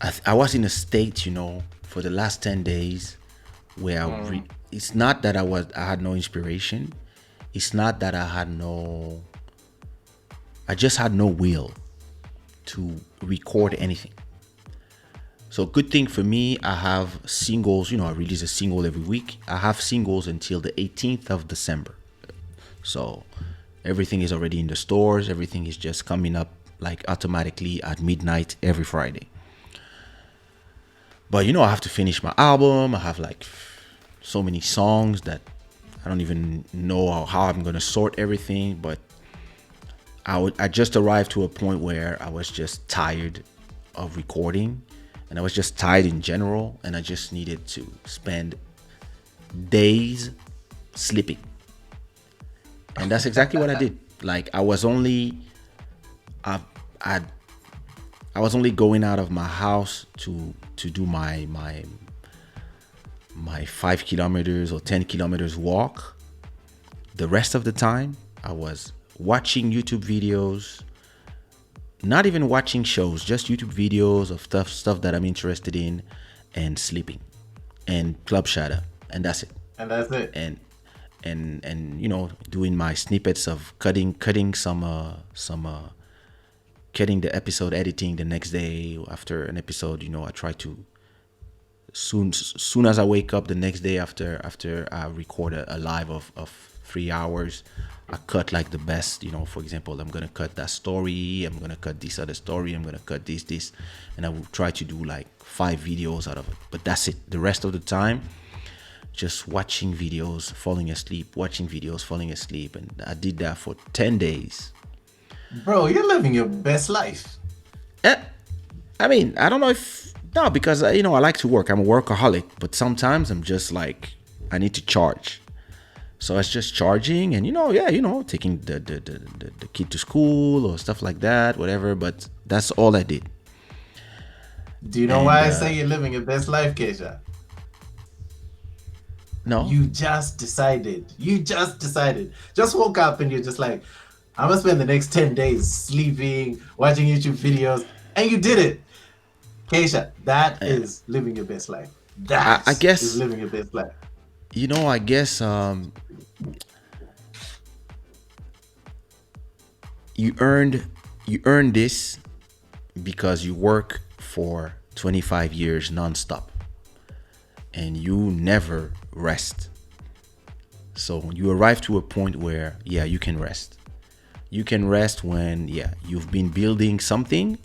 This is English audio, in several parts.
I was in a state, for the last 10 days where it's not that I had no inspiration. It's not that I just had no will to record anything. So good thing for me, I have singles. I release a single every week. I have singles until the 18th of December. So everything is already in the stores. Everything is just coming up like automatically at midnight every Friday. But I have to finish my album. I have like so many songs that I don't even know how I'm gonna sort everything. But I just arrived to a point where I was just tired of recording, and I was just tired in general, and I just needed to spend days sleeping. And that's exactly what I did. Like I, I I was only going out of my house to do my 5 kilometers or 10 kilometers walk. The rest of the time, I was watching YouTube videos, not even watching shows, just YouTube videos of stuff that I'm interested in, and sleeping, and Club Shada, and that's it. And that's it. And doing my snippets of cutting some cutting the episode, editing the next day after an episode. I try to soon as I wake up the next day after I record a live of 3 hours, I cut like the best. For example, I'm gonna cut that story, I'm gonna cut this other story, I'm gonna cut this, and I will try to do like 5 videos out of it. But that's it. The rest of the time, just watching videos, falling asleep, watching videos, falling asleep, and I did that for 10 days. Bro, you're living your best life. Eh, I mean, I don't know if no, because I like to work. I'm a workaholic, but sometimes I'm just like I need to charge. So it's just charging, and taking the kid to school or stuff like that, whatever. But that's all I did. Do you know And why I say you're living your best life, Kaysha? no, You just decided. You just decided. Just woke up and you're just like, I'm gonna spend the next 10 days sleeping, watching YouTube videos, and you did it. Keisha, that is living your best life. I That is guess living your best life. I guess you earned this because you work for 25 years nonstop and you never rest. So you arrive to a point where, yeah, you can rest. You can rest when, yeah, you've been building something,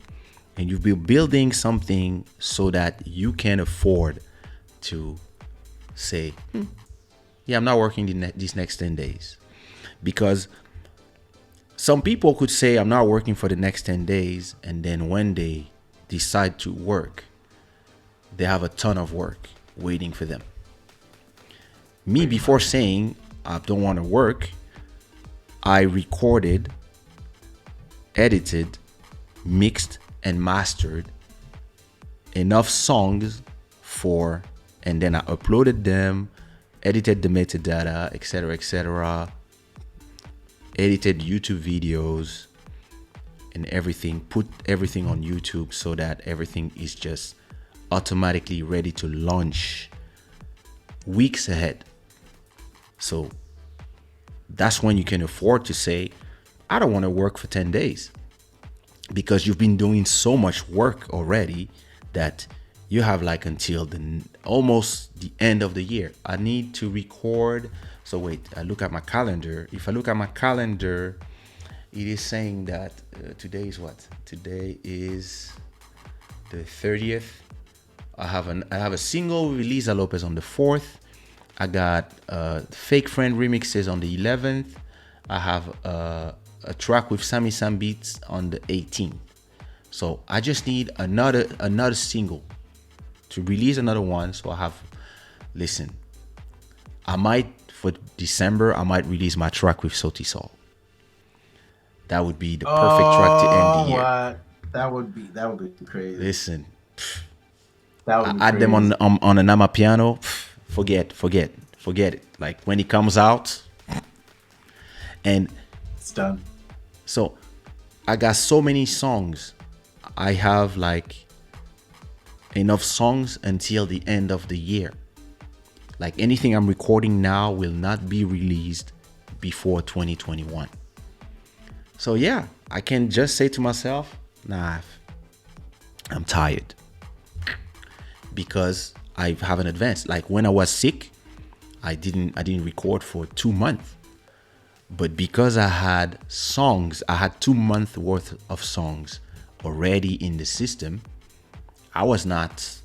and you've been building something so that you can afford to say, yeah, I'm not working these next 10 days. Because some people could say, I'm not working for the next 10 days. And then when they decide to work, they have a ton of work waiting for them. Me, Pretty before much. saying I don't want to work, I recorded, edited, mixed, and mastered enough songs and then I uploaded them, edited the metadata, etc., edited YouTube videos and everything, put everything on YouTube so that everything is just automatically ready to launch weeks ahead. So that's when you can afford to say, I don't want to work for 10 days, because you've been doing so much work already that you have like until almost the end of the year. I need to record. So wait, I look at my calendar. If I look at my calendar, it is saying that today is what? Today is the 30th. I have a single with Lisa Lopez on the 4th. I got Fake Friend remixes on the 11th. I have a track with Sammy Sam Beats on the 18th. So I just need another single to release another one. So I have, listen, I might for December I might release my track with Soti Sol. That would be the perfect track to end the Oh, year. what? That would be crazy. Listen, That would I be add them on crazy. on an Ama piano. Forget it. Like when it comes out, and It's done. so I got so many songs. I have like enough songs until the end of the year. Like anything I'm recording now will not be released before 2021. So yeah, I can just say to myself, nah, I'm tired because I haven't advanced. Like when I was sick, I didn't record for 2 months. But because I had songs, I had 2 months worth of songs already in the system. I was not,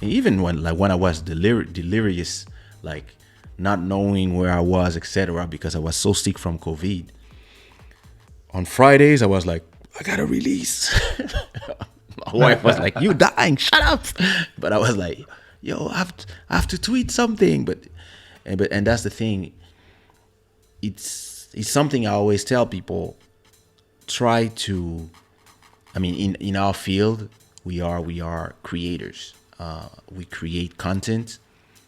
even when I was delirious, like not knowing where I was, etc. Because I was so sick from COVID. On Fridays, I was like, I gotta release. My wife was like, "You dying? Shut up!" But I was like, "Yo, I have to tweet something." But that's the thing. It's something I always tell people. Try to, I mean, in our field, we are creators. We create content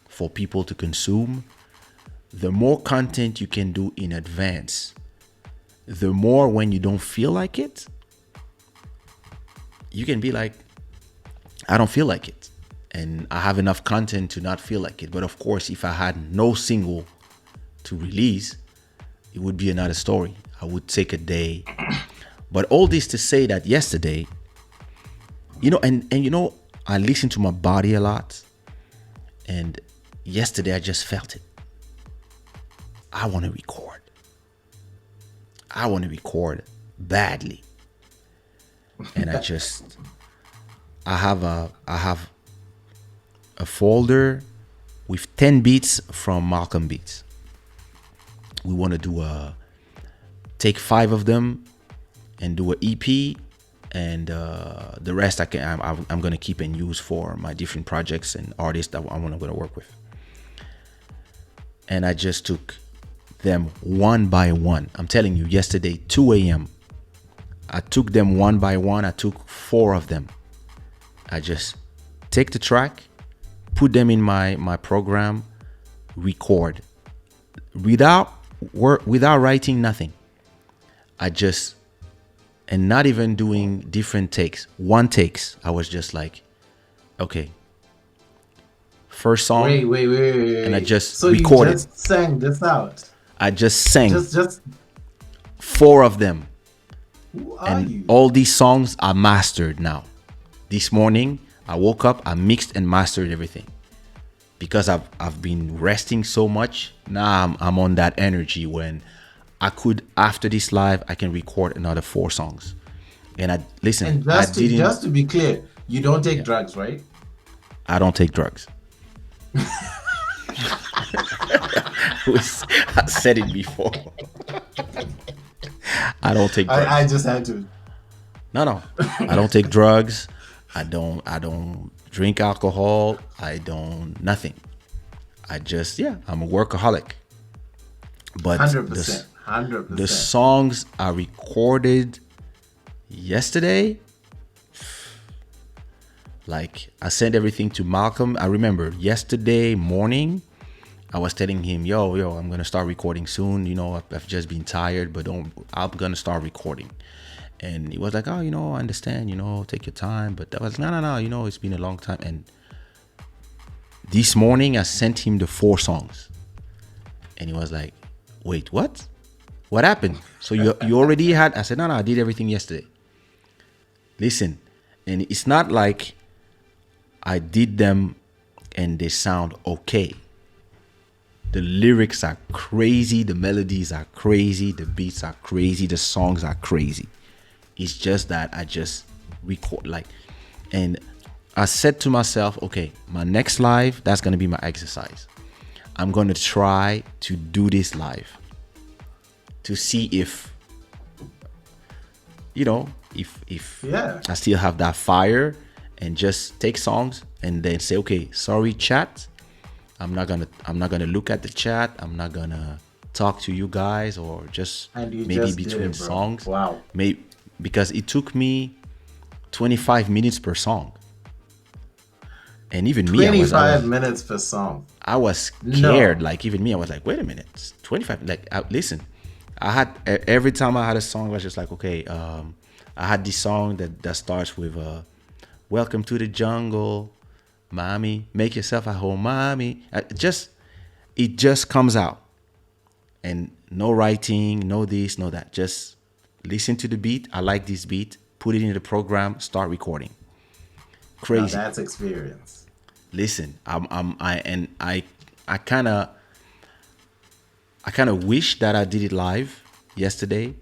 for people to consume. The more content you can do in advance, the more when you don't feel like it, you can be like, I don't feel like it. And I have enough content to not feel like it. But of course, if I had no single to release, it would be another story. I would take a day. But all this to say that yesterday, and I listen to my body a lot. And yesterday I just felt it. I want to record. I want to record badly. And I have a folder with 10 beats from Malcolm Beats. We want to take 5 of them and do an EP, and the rest I'm gonna keep and use for my different projects and artists that I'm gonna work with. And I just took them one by one. I'm telling you, yesterday 2 a.m. I took them one by one. I took 4 of them. I just take the track, put them in my program, record without writing nothing. And not even doing different takes. One takes. I was just like, okay, first song, Wait. and I just So recorded. you just sang this out? I just sang Just 4 of them, who are and you? all these songs are mastered now. This morning, I woke up, I mixed and mastered everything because I've been resting so much. Now I'm on that energy when I could, after this live, I can record another 4 songs. And I listen. And I didn't. just to be clear, you don't take drugs, right? I don't take drugs. I said it before. I don't take drugs. I just had to. No. I don't take drugs. I don't drink alcohol. I don't nothing. I'm a workaholic. But 100%. 100%. the songs I recorded yesterday, like I sent everything to Malcolm. I remember yesterday morning, I was telling him, yo, I'm gonna start recording soon. I've just been tired, but I'm gonna start recording. And he was like, oh, I understand, take your time. But I was, no, it's been a long time. And this morning I sent him the 4 songs. And he was like, wait, what? What happened? So you already had, I said, no, I did everything yesterday. Listen, and it's not like I did them and they sound okay. The lyrics are crazy, the melodies are crazy, the beats are crazy, the songs are crazy. It's just that I just record and I said to myself, okay, my next live, that's gonna be my exercise. I'm gonna try to do this live to see if I still have that fire, and just take songs and then say, okay, sorry chat, I'm not gonna look at the chat, I'm not gonna talk to you guys, or just maybe just between songs. Wow. Maybe because it took me 25 minutes per song. And even me, 25 minutes per song. I was scared. No. Like even me, I was like, wait a minute, 25. Like listen, I had every time I had a song, I was just like, okay, I had this song that starts with "Welcome to the Jungle." mommy, make yourself at home, mommy. It just comes out, and no writing, no this, no that. Just listen to the beat. I like this beat. Put it in the program. Start recording. Now Crazy. that's experience. Listen, I kind of wish that I did it live yesterday,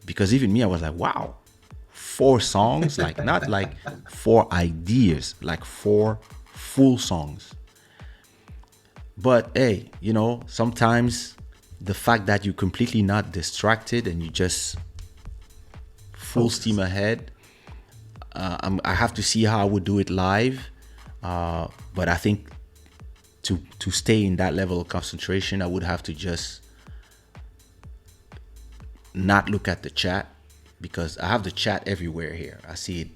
because even me, I was like, wow, 4 songs, like not like 4 ideas, like 4 full songs. But hey, sometimes the fact that you're completely not distracted and you just full steam Focus. ahead, I have to see how I would do it live. But I think to stay in that level of concentration, I would have to just not look at the chat, because I have the chat everywhere here. I see it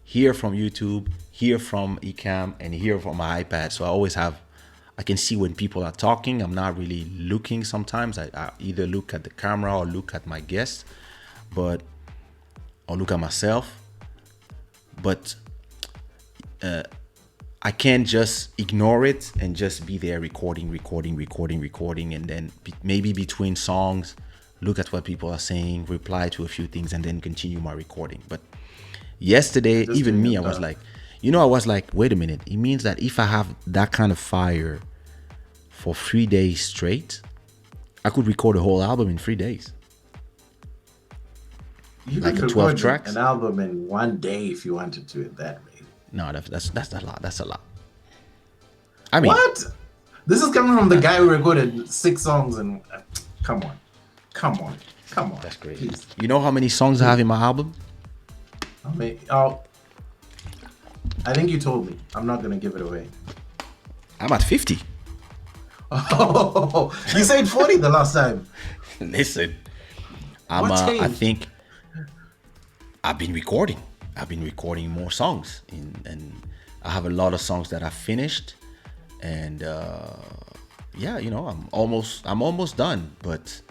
here from YouTube, here from Ecamm, and here from my iPad. So I can see when people are talking. I'm not really looking sometimes. I either look at the camera or look at my guests, or look at myself. But I can't just ignore it and just be there recording, and then maybe between songs, look at what people are saying, reply to a few things, and then continue my recording. But yesterday, Just even doing me, it I was well. like, wait a minute. It means that if I have that kind of fire for 3 days straight, I could record a whole album in 3 days, You like could a 12 record tracks. an album in one day if you wanted to in that way. No, that's a lot. That's a lot. I mean, What? This is coming from the guy who recorded 6 songs and come on, come on, come on, that's crazy. please. You know how many songs I have in my album? I think you told me. I'm not gonna give it away. I'm at 50. Oh, you said 40 the last time. Listen, What I changed? think I've been recording. I've been recording more songs, and I have a lot of songs that I finished, and yeah, I'm almost done. But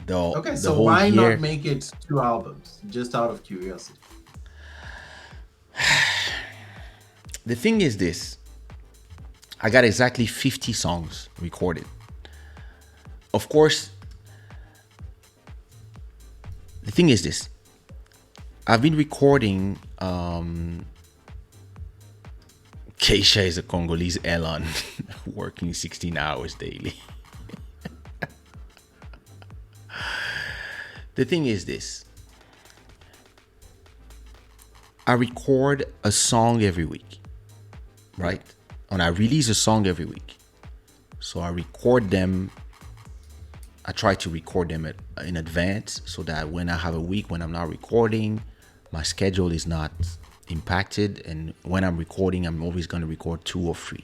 Okay, the so whole why not year, make it 2 albums? Just out of curiosity. the thing is this: I got exactly 50 songs recorded. Of course, the thing is this: I've been recording. Kaysha is a Congolese Elon working 16 hours daily. The thing is this: I record a song every week, right? And I release a song every week. So I record them. I try to record them in advance, so that when I have a week when I'm not recording, my schedule is not impacted. And when I'm recording, I'm always going to record 2 or 3.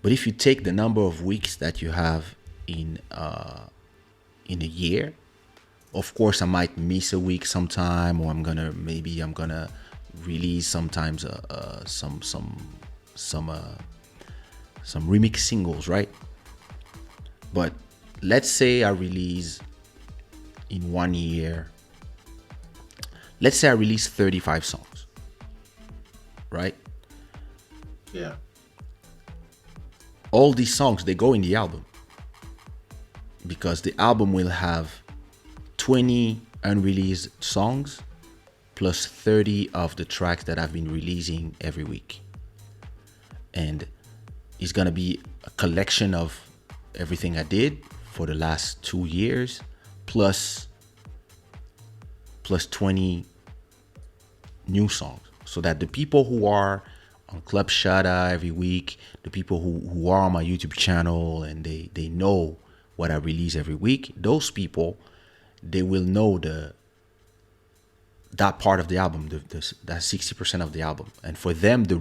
But if you take the number of weeks that you have in a year, of course I might miss a week sometime, or I'm gonna release sometimes some remix singles, right? But let's say I release in 1 year, let's say I release 35 songs, right? Yeah. All these songs, they go in the album, because the album will have 20 unreleased songs plus 30 of the tracks that I've been releasing every week. And it's gonna be a collection of everything I did for the last 2 years, plus 20 new songs, so that the people who are on Club Shada every week, the people who are on my YouTube channel, and they know what I release every week, those people, they will know that part of the album, that 60% of the album. And for them, the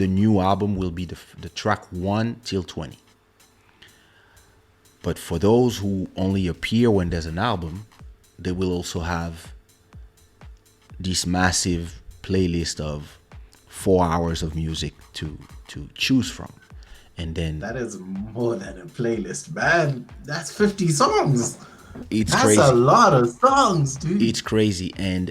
new album will be the track 1 till 20. But for those who only appear when there's an album, they will also have this massive playlist of 4 hours of music to choose from. And then That is more than a playlist, man. That's 50 songs. it's That's a crazy. lot of songs, dude. It's crazy. And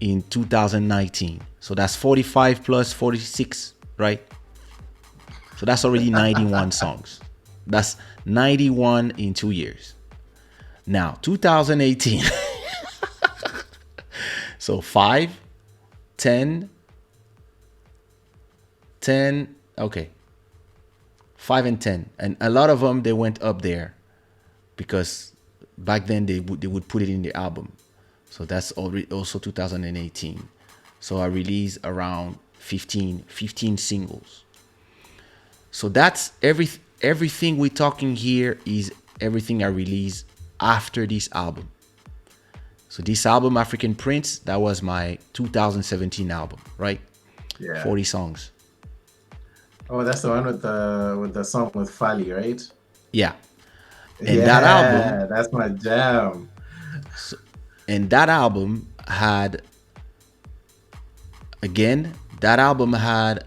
in 2019. So that's 45 plus 46, right? So that's already 91 songs. That's 91 in 2 years. Now, 2018. So 5, 10, 10, okay. 5 and 10. And a lot of them, they went up there because back then they would put it in the album. So that's already also 2018. So I released around 15 singles. So that's everything we're talking here is everything I released after this album. So this album, African Prince, that was my 2017 album, right? Yeah. 40 songs. Oh, that's the one with the song with Fali, right? Yeah. And that album, Yeah, that's my jam. and that album had, again, that album had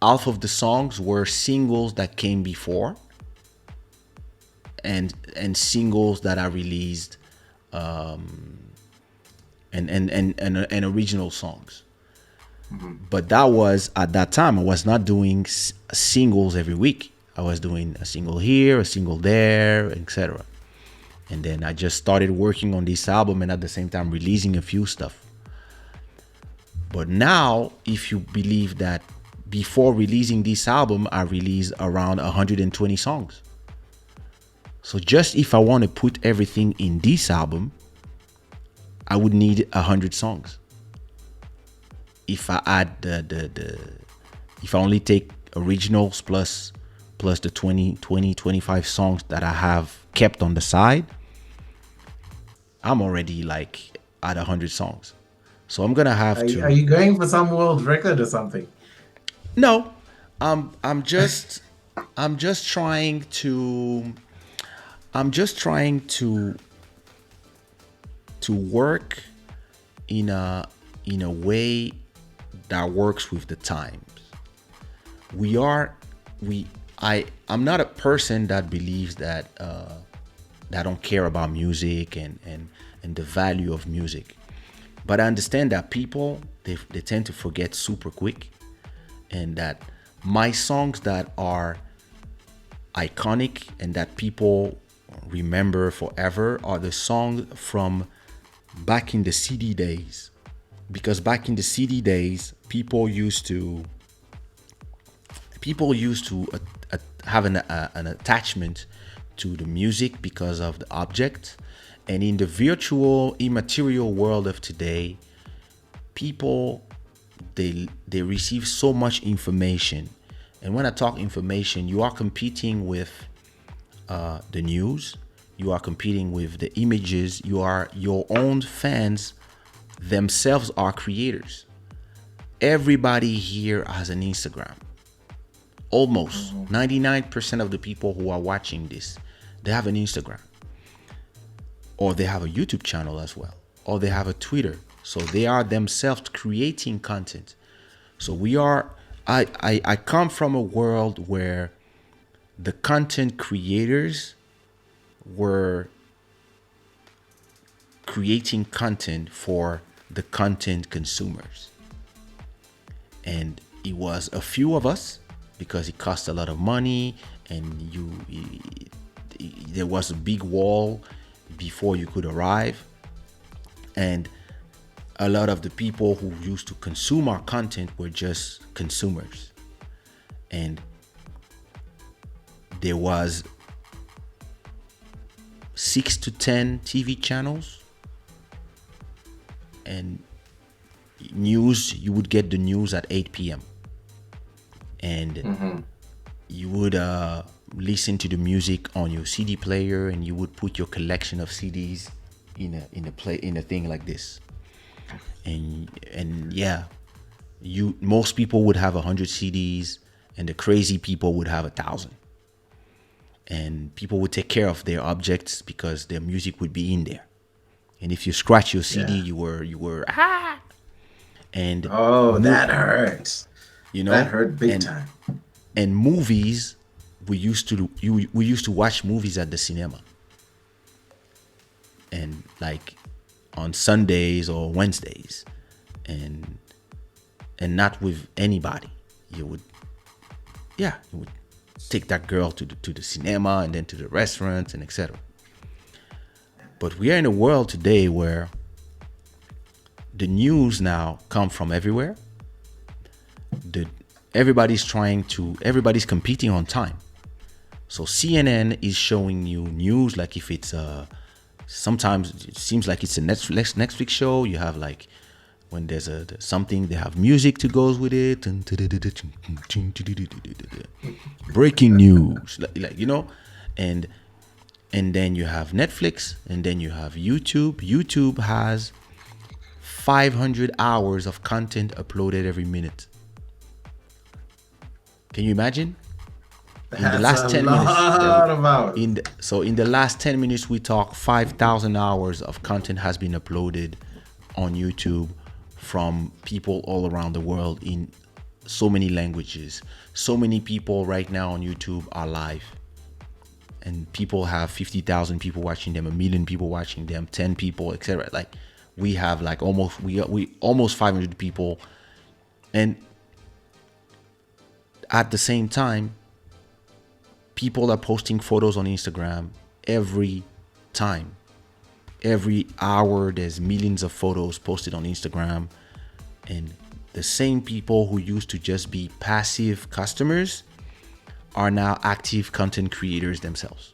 half of the songs were singles that came before, and singles that I released, and original songs. But that was at that time I was not doing singles every week. I was doing a single here, a single there, etc. And then I just started working on this album and at the same time releasing a few stuff. But now, if you believe that before releasing this album, I released around 120 songs. So just if I want to put everything in this album, I would need 100 songs. If I add the if I only take originals plus the 25 songs that I have kept on the side, I'm already like at 100 songs. So I'm gonna have Are to. you going for some world record or something? No, I'm just trying to I'm just trying to work in a way that works with the times. We are we I'm not a person that believes that don't care about music and the value of music. But I understand that people they tend to forget super quick, and that my songs that are iconic and that people remember forever are the songs from back in the CD days. Because back in the CD days, people used to have an attachment to the music because of the object. And in the virtual immaterial world of today, people they receive so much information. And when I talk information, you are competing with the news, you are competing with the images, you are your own fans themselves are creators. Everybody here has an Instagram. Almost 99% of the people who are watching this, they have an Instagram, or they have a YouTube channel as well, or they have a Twitter. So they are themselves creating content. So we are I come from a world where the content creators were creating content for the content consumers. And it was a few of us because it cost a lot of money, and there was a big wall before you could arrive. And a lot of the people who used to consume our content were just consumers. And there was 6 to 10 TV channels, and news, you would get the news at 8 p.m. And you would listen to the music on your CD player, and you would put your collection of CDs in a thing like this. And yeah, most people would have 100 CDs, and the crazy people would have 1,000. And people would take care of their objects because their music would be in there. And if you scratch your CD, Yeah. you were and Oh, that hurts. you That know hurt big and time. and movies, we used to watch movies at the cinema, and like on Sundays or Wednesdays, and not with anybody. You would take that girl to the cinema, and then to the restaurant, and etc. But we are in a world today where the news now come from everywhere. the everybody's competing on time. So CNN is showing you news like if it's sometimes it seems like it's a Netflix show. You have like when there's something, they have music to goes with it, breaking news, and then you have Netflix, and then you have YouTube. YouTube has 500 hours of content uploaded every minute. Can you imagine? In the That's last a 10 minutes, lot of hours. in the last 10 minutes, we talk 5,000 hours of content has been uploaded on YouTube from people all around the world in so many languages. So many people right now on YouTube are live, and people have 50,000 people watching them, 1,000,000 people watching them, 10 people, etc. Like we have like almost 500 people, and at the same time, people are posting photos on Instagram every time. Every hour, there's millions of photos posted on Instagram. And the same people who used to just be passive customers are now active content creators themselves.